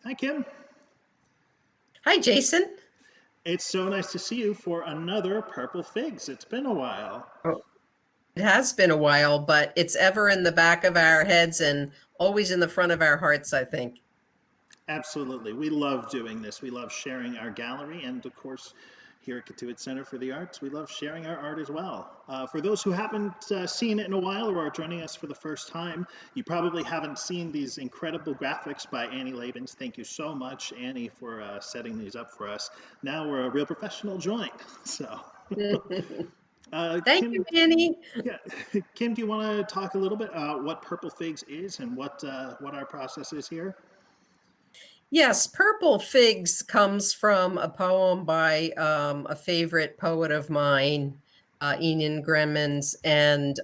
Hi, Kim. Hi, Jason. It's so nice to see you for another Purple Figs. It's been a while. Oh, it has been a while, but it's ever in the back of our heads and always in the front of our hearts, I think. Absolutely. We love doing this. We love sharing our gallery, and of course, here at Cotuit Center for the Arts, we love sharing our art as well. For those who haven't seen it in a while or are joining us for the first time, you probably haven't seen these incredible graphics by Annie Labens. Thank you so much, Annie, for setting these up for us. Now we're a real professional joint. So, Thank you, Kim, Annie. yeah, Kim, do you want to talk a little bit about what Purple Figs is and what our process is here? Yes, Purple Figs comes from a poem by a favorite poet of mine, Ian Gremmons, and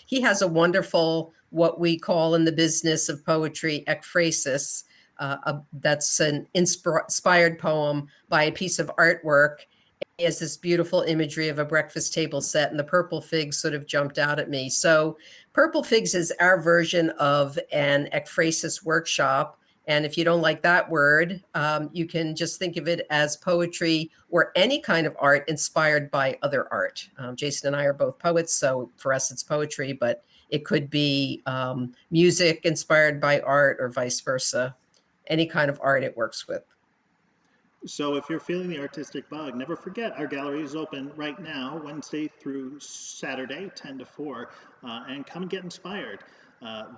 he has a wonderful, what we call in the business of poetry, ekphrasis. That's an inspired poem by a piece of artwork. He has this beautiful imagery of a breakfast table set, and the purple figs sort of jumped out at me. So, Purple Figs is our version of an ekphrasis workshop. And if you don't like that word, you can just think of it as poetry or any kind of art inspired by other art. Jason and I are both poets, so for us it's poetry, but it could be music inspired by art or vice versa. Any kind of art it works with. So, if you're feeling the artistic bug, never forget our gallery is open right now, Wednesday through Saturday, 10 to 4, and come get inspired.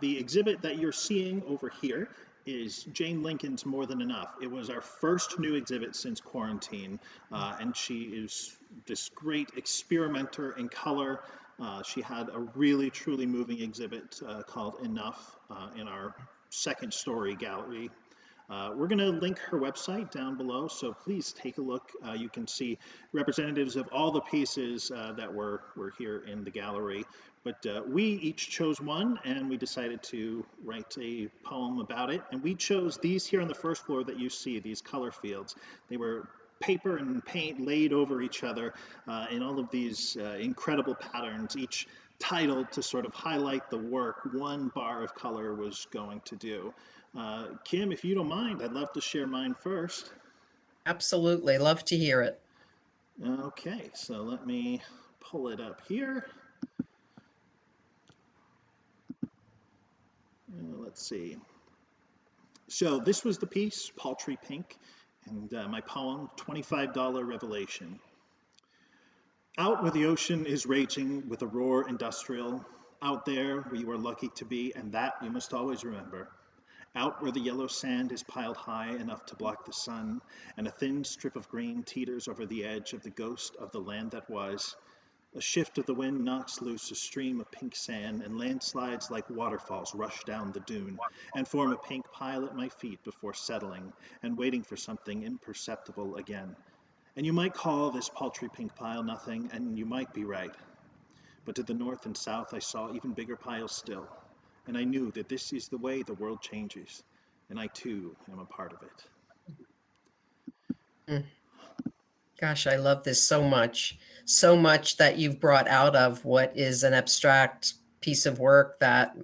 The exhibit that you're seeing over here is Jane Lincoln's More Than Enough. It was our first new exhibit since quarantine, and she is this great experimenter in color. She had a really, truly moving exhibit called Enough in our second story gallery. We're going to link her website down below, so please take a look. You can see representatives of all the pieces that were here in the gallery. But we each chose one, and we decided to write a poem about it. And we chose these here on the first floor that you see, these color fields. They were paper and paint laid over each other in all of these incredible patterns, each titled to sort of highlight the work one bar of color was going to do. Kim, if you don't mind, I'd love to share mine first. Absolutely. Love to hear it. Okay, so let me pull it up here. Let's see. So this was the piece, Paltry Pink, and my poem, $25 Revelation. Out where the ocean is raging with a roar industrial, out there where you are lucky to be, and that you must always remember. Out where the yellow sand is piled high enough to block the sun, and a thin strip of green teeters over the edge of the ghost of the land that was, a shift of the wind knocks loose a stream of pink sand, and landslides like waterfalls rush down the dune and form a pink pile at my feet before settling and waiting for something imperceptible again. And you might call this paltry pink pile nothing, and you might be right. But to the north and south I saw even bigger piles still, and I knew that this is the way the world changes, and I too am a part of it. Mm. Gosh, I love this so much. So much that you've brought out of what is an abstract piece of work that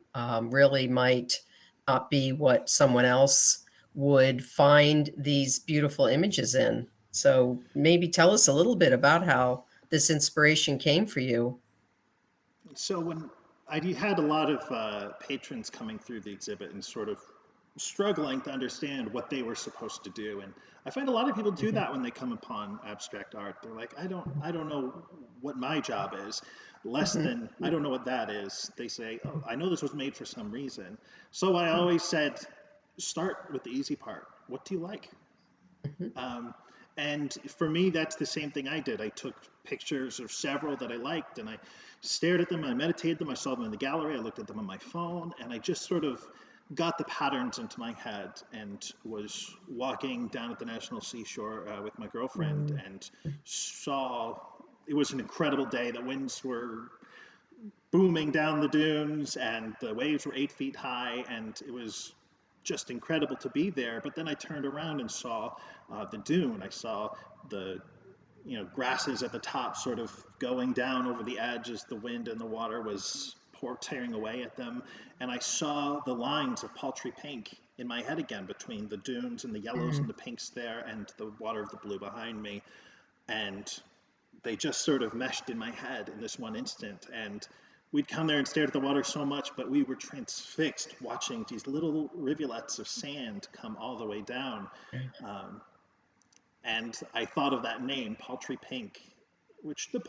really might not be what someone else would find these beautiful images in. So maybe tell us a little bit about how this inspiration came for you. So when I had a lot of patrons coming through the exhibit and sort of struggling to understand what they were supposed to do, and I find a lot of people do Mhm, that when they come upon abstract art. They're like, I don't know what my job is. Less mhm, than, I don't know what that is. They say, oh, I know this was made for some reason. So I always said, start with the easy part. What do you like? mhm, Um, and for me, that's the same thing I did. I took pictures of several that I liked and I stared at them, I meditated them, I saw them in the gallery, I looked at them on my phone, and I just sort of got the patterns into my head and was walking down at the National Seashore with my girlfriend mhm, and saw it was an incredible day. The winds were booming down the dunes and the waves were 8 feet high, and it was just incredible to be there. But then I turned around and saw the dune. I saw the grasses at the top sort of going down over the edge as the wind and the water was tearing away at them, and I saw the lines of paltry pink in my head again between the dunes and the yellows and Mm. the pinks there and the water of the blue behind me. And they just sort of meshed in my head in this one instant. And we'd come there and stared at the water so much, but we were transfixed watching these little rivulets of sand come all the way down. Um, and I thought of that name, Paltry Pink, which the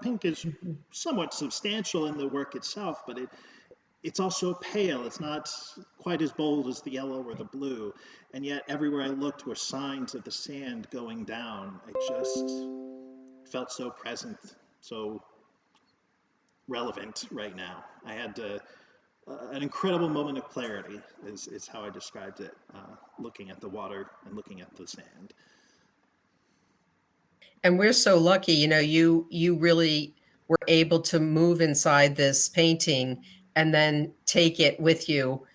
pink is Mhm. somewhat substantial in the work itself, but it's also pale. It's not quite as bold as the yellow or the blue. And yet, everywhere I looked were signs of the sand going down. I just felt so present, so relevant right now. I had an incredible moment of clarity, is how I described it, looking at the water and looking at the sand. And we're so lucky, you really were able to move inside this painting and then take it with you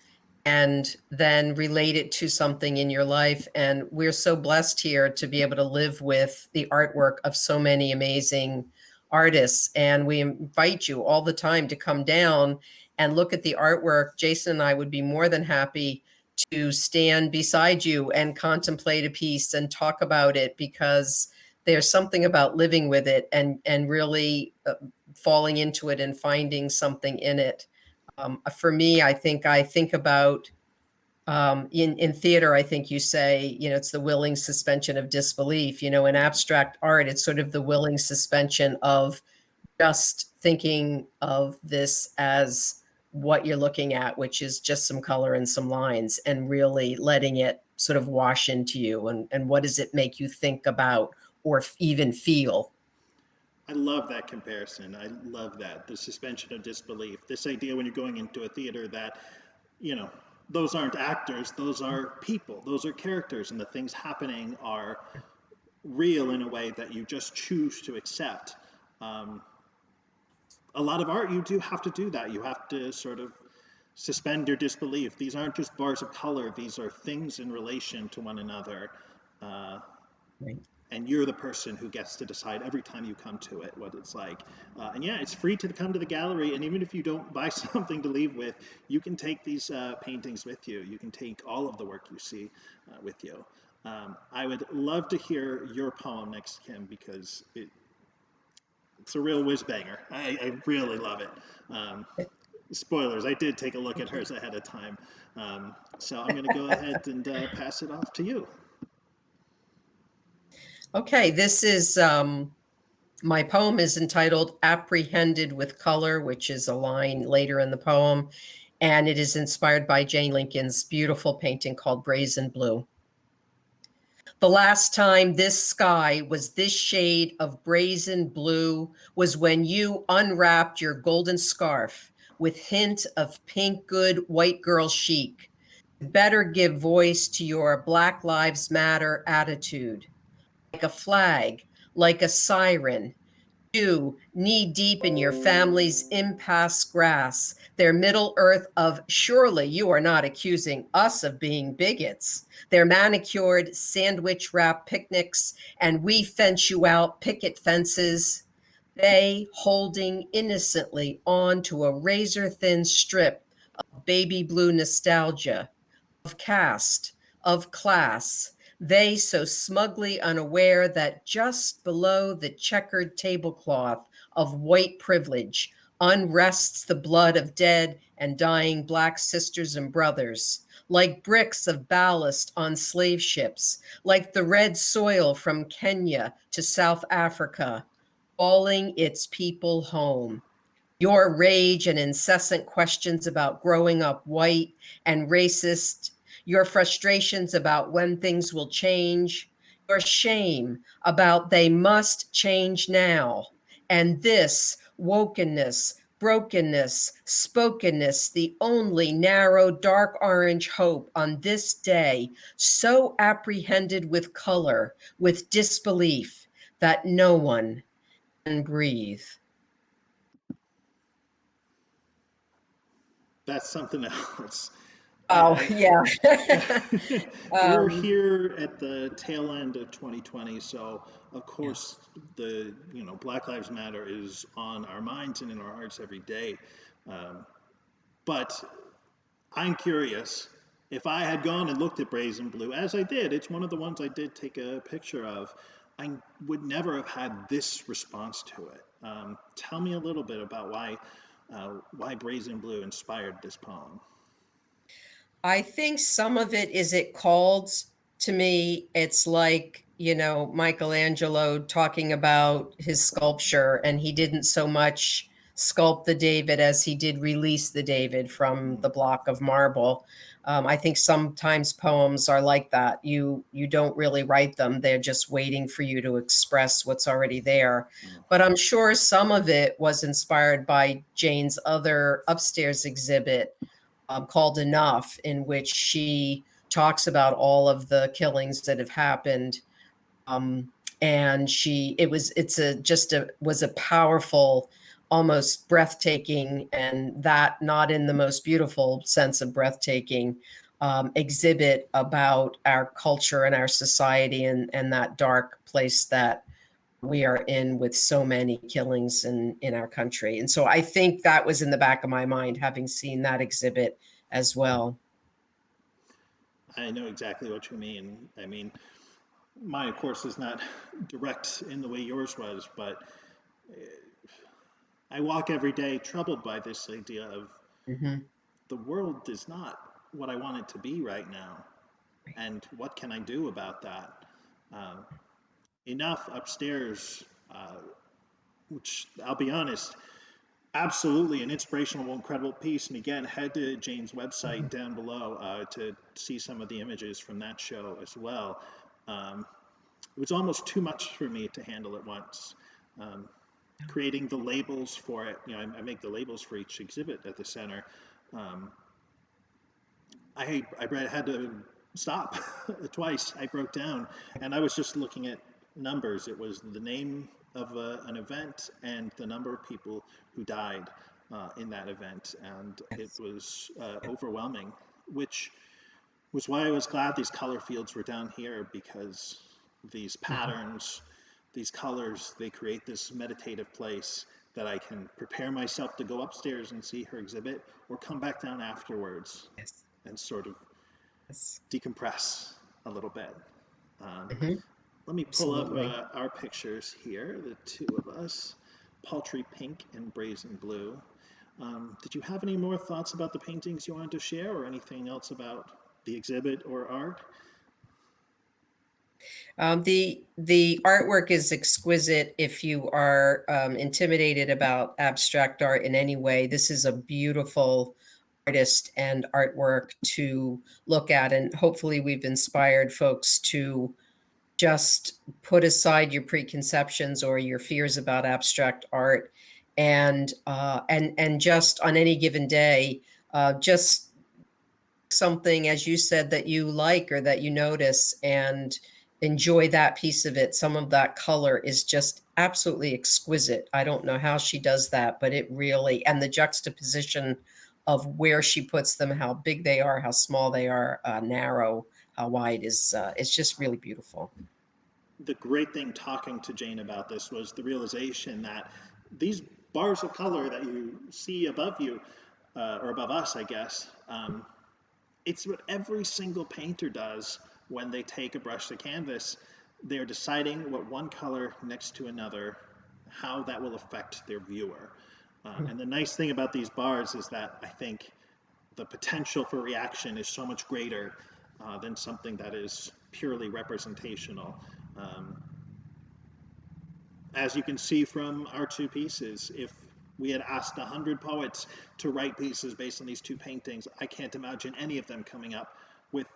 and then relate it to something in your life. And we're so blessed here to be able to live with the artwork of so many amazing artists. And we invite you all the time to come down and look at the artwork. Jason and I would be more than happy to stand beside you and contemplate a piece and talk about it, because there's something about living with it and really falling into it and finding something in it. For me, I think about in theater, I think you say, it's the willing suspension of disbelief. In abstract art, it's sort of the willing suspension of just thinking of this as what you're looking at, which is just some color and some lines, and really letting it sort of wash into you. And what does it make you think about or even feel? I love that comparison. I love that. The suspension of disbelief. This idea when you're going into a theater that, you know, those aren't actors, those are people, those are characters, and the things happening are real in a way that you just choose to accept. Um, a lot of art, you do have to do that. You have to sort of suspend your disbelief. These aren't just bars of color, these are things in relation to one another. Uh, Right. and you're the person who gets to decide every time you come to it what it's like. And yeah, it's free to come to the gallery, and even if you don't buy something to leave with, you can take these paintings with you. You can take all of the work you see with you. I would love to hear your poem next, Kim, because it's a real whiz banger. I really love it. Um, Spoilers, I did take a look at Thank you. hers ahead of time. So I'm going to go ahead and pass it off to you. Okay, this is my poem is entitled Apprehended with Color, which is a line later in the poem, and it is inspired by Jane Lincoln's beautiful painting called Brazen Blue. The last time this sky was this shade of brazen blue was when you unwrapped your golden scarf with hint of pink good white girl chic. Better give voice to your Black Lives Matter attitude, like a flag, like a siren, you, knee deep in your family's impasse grass, their Middle Earth of surely you are not accusing us of being bigots, their manicured sandwich wrap picnics, and we fence you out picket fences, they holding innocently on to a razor thin strip of baby blue nostalgia, of caste, of class, they so smugly unaware that just below the checkered tablecloth of white privilege unrests the blood of dead and dying Black sisters and brothers, like bricks of ballast on slave ships, like the red soil from Kenya to South Africa, calling its people home. Your rage and incessant questions about growing up white and racist, your frustrations about when things will change, your shame about they must change now, and this wokenness, brokenness, spokenness, the only narrow dark orange hope on this day, so apprehended with color, with disbelief, that no one can breathe. That's something else. Oh, yeah. We're Um, here at the tail end of 2020, so of yes. course the Black Lives Matter is on our minds and in our hearts every day. Um, but I'm curious. if I had gone and looked at Brazen Blue, as I did, it's one of the ones I did take a picture of, I would never have had this response to it. Tell me a little bit about why Brazen Blue inspired this poem. I think some of it is it called to me, it's like, Michelangelo talking about his sculpture, and he didn't so much sculpt the David as he did release the David from Mm, the block of marble. I think sometimes poems are like that. You don't really write them; they're just waiting for you to express what's already there. mm, But I'm sure some of it was inspired by Jane's other upstairs exhibit, called Enough, in which she talks about all of the killings that have happened. And it's a just a was a powerful, almost breathtaking, and that not in the most beautiful sense of breathtaking, exhibit about our culture and our society, and that dark place that we are in with so many killings in our country. And so I think that was in the back of my mind, having seen that exhibit as well. I know exactly what you mean. I mean, mine, of course, is not direct in the way yours was, but I walk every day troubled by this idea of Mhm. the world is not what I want it to be right now. And what can I do about that? Uh, Enough upstairs, uh, which I'll be honest, absolutely an inspirational, incredible piece. And again, head to Jane's website Mhm. down below to see some of the images from that show as well. Um, it was almost too much for me to handle at once. Um, Creating the labels for it, I make the labels for each exhibit at the center. Um, I had to stop twice. I broke down, and I was just looking at numbers. It was the name of an event and the number of people who died in that event, and it Yes. was overwhelming. Which was why I was glad these color fields were down here, because these Mhm. patterns, these colors, they create this meditative place that I can prepare myself to go upstairs and see her exhibit, or come back down afterwards Yes. and sort of Yes. decompress a little bit. Um, Mhm. Let me pull up Absolutely. our pictures here, the two of us, Paltry Pink and Brazen Blue. Did you have any more thoughts about the paintings you wanted to share, or anything else about the exhibit or art? The artwork is exquisite. If you are intimidated about abstract art in any way, this is a beautiful artist and artwork to look at, and hopefully we've inspired folks to just put aside your preconceptions or your fears about abstract art, and just on any given day, just something, as you said, that you like or that you notice, and enjoy that piece of it. Some of that color is just absolutely exquisite. I don't know how she does that, but it really, and the juxtaposition of where she puts them, how big they are, how small they are, narrow, how wide, is it's just really beautiful. The great thing talking to Jane about this was the realization that these bars of color that you see above you, or above us, I guess, it's what every single painter does when they take a brush to canvas. They're deciding what one color next to another, how that will affect their viewer. And the nice thing about these bars is that I think the potential for reaction is so much greater than something that is purely representational. Um, as you can see from our two pieces, if we had asked 100 poets to write pieces based on these two paintings, I can't imagine any of them coming up with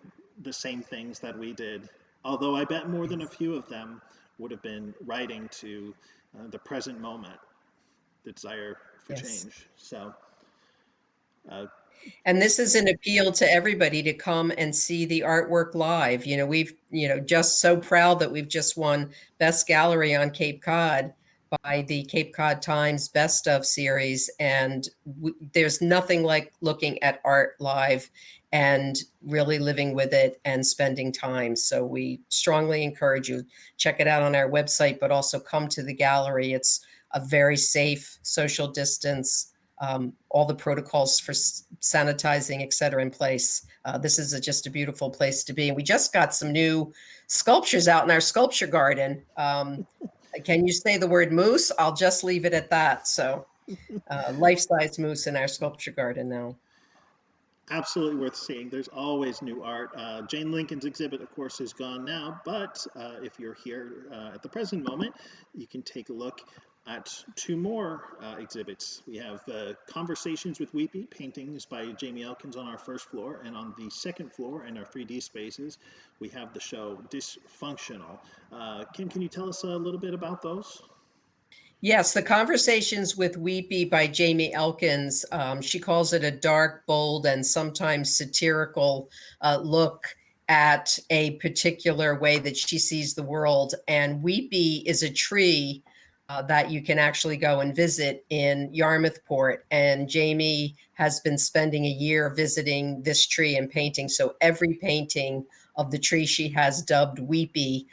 the same things that we did. Although I bet more than a few of them would have been writing to the present moment, the desire for Yes. change. So, uh, And this is an appeal to everybody to come and see the artwork live. We've, just so proud that we've just won Best Gallery on Cape Cod by the Cape Cod Times Best of series. And there's nothing like looking at art live and really living with it and spending time. So we strongly encourage you, check it out on our website, but also come to the gallery. It's a very safe, social distance, all the protocols for sanitizing, et cetera, in place. This is just a beautiful place to be. And we just got some new sculptures out in our sculpture garden. Can you say the word moose? I'll just leave it at that. So life-size moose in our sculpture garden now. Absolutely worth seeing. There's always new art. Jane Lincoln's exhibit, of course, is gone now, but if you're here at the present moment, you can take a look at two more exhibits. We have Conversations with Weepy, paintings by Jamie Elkins on our first floor, and on the second floor in our 3D spaces, we have the show Dysfunctional. Kim, can you tell us a little bit about those? Yes, the Conversations with Weepy by Jamie Elkins. She calls it a dark, bold, and sometimes satirical look at a particular way that she sees the world. And Weepy is a tree that you can actually go and visit in Yarmouthport. And Jamie has been spending a year visiting this tree and painting. So every painting of the tree she has dubbed Weepy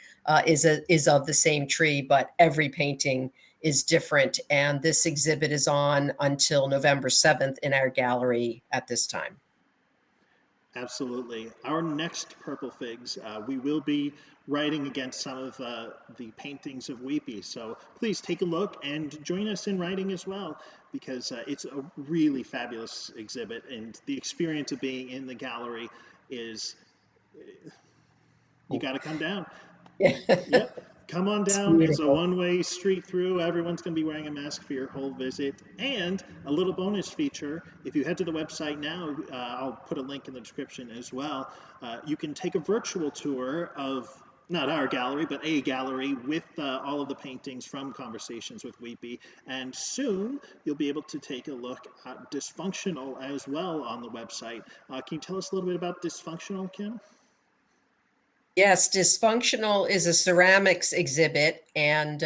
is of the same tree, but every painting is different. And this exhibit is on until November 7th in our gallery at this time. Absolutely. Our next Purple Figs, we will be writing against some of the paintings of Weepy. So please take a look and join us in writing as well, because it's a really fabulous exhibit, and the experience of being in the gallery is, you got to come down. Yep. Come on It's down. It's a beautiful. one-way street through. Everyone's going to be wearing a mask for your whole visit. And a little bonus feature, if you head to the website now, I'll put a link in the description as well. You can take a virtual tour of not our gallery, but a gallery with all of the paintings from Conversations with Weepy. And soon you'll be able to take a look at Dysfunctional as well on the website. Can you tell us a little bit about Dysfunctional, Kim? Yes, Dysfunctional is a ceramics exhibit, and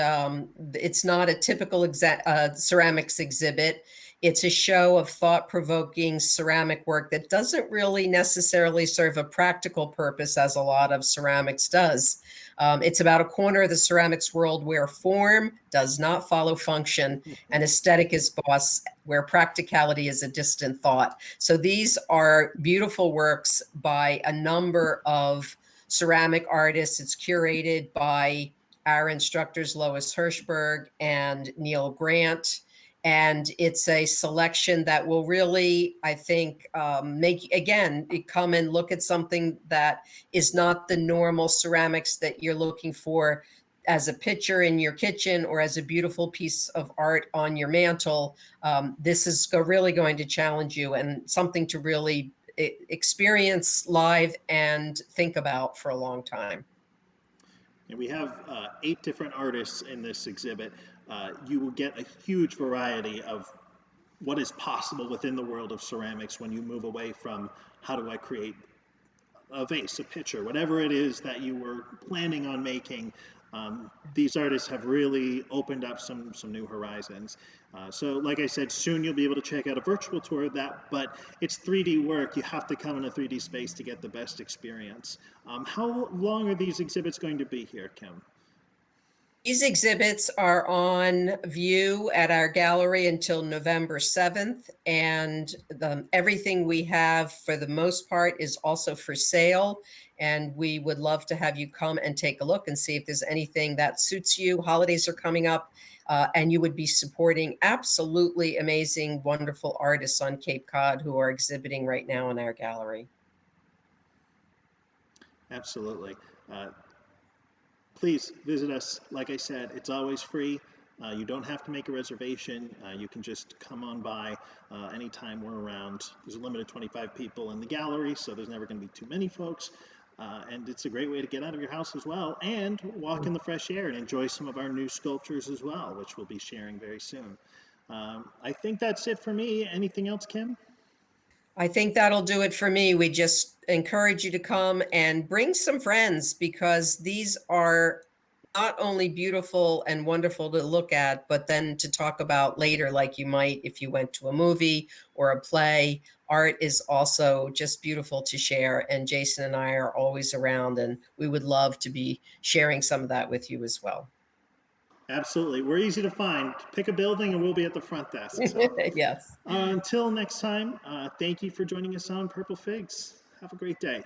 it's not a typical ceramics exhibit. It's a show of thought-provoking ceramic work that doesn't really necessarily serve a practical purpose, as a lot of ceramics does. It's about a corner of the ceramics world where form does not follow function and aesthetic is boss, where practicality is a distant thought. So these are beautiful works by a number of ceramic artists. It's curated by our instructors, Lois Hirschberg and Neil Grant. And it's a selection that will really, I think, come and look at something that is not the normal ceramics that you're looking for as a picture in your kitchen or as a beautiful piece of art on your mantle. This is really going to challenge you, and something to really experience live and think about for a long time. And we have 8 different artists in this exhibit. You will get a huge variety of what is possible within the world of ceramics when you move away from how do I create a vase, a pitcher, whatever it is that you were planning on making. These artists have really opened up some new horizons. So, like I said, soon you'll be able to check out a virtual tour of that, but it's 3D work. You have to come in a 3D space to get the best experience. How long are these exhibits going to be here, Kim? These exhibits are on view at our gallery until November 7th, and everything we have, for the most part, is also for sale. And we would love to have you come and take a look and see if there's anything that suits you. Holidays are coming up, and you would be supporting absolutely amazing, wonderful artists on Cape Cod who are exhibiting right now in our gallery. Absolutely. Please visit us. Like I said, it's always free. You don't have to make a reservation. You can just come on by anytime we're around. There's a limit of 25 people in the gallery, so there's never going to be too many folks. And it's a great way to get out of your house as well and walk in the fresh air and enjoy some of our new sculptures as well, which we'll be sharing very soon. I think that's it for me. Anything else, Kim? I think that'll do it for me. We just encourage you to come and bring some friends, because these are not only beautiful and wonderful to look at, but then to talk about later, like you might if you went to a movie or a play. Art is also just beautiful to share. And Jason and I are always around, and we would love to be sharing some of that with you as well. Absolutely. We're easy to find. Pick a building and we'll be at the front desk. So Yes. until next time, thank you for joining us on Purple Figs. Have a great day.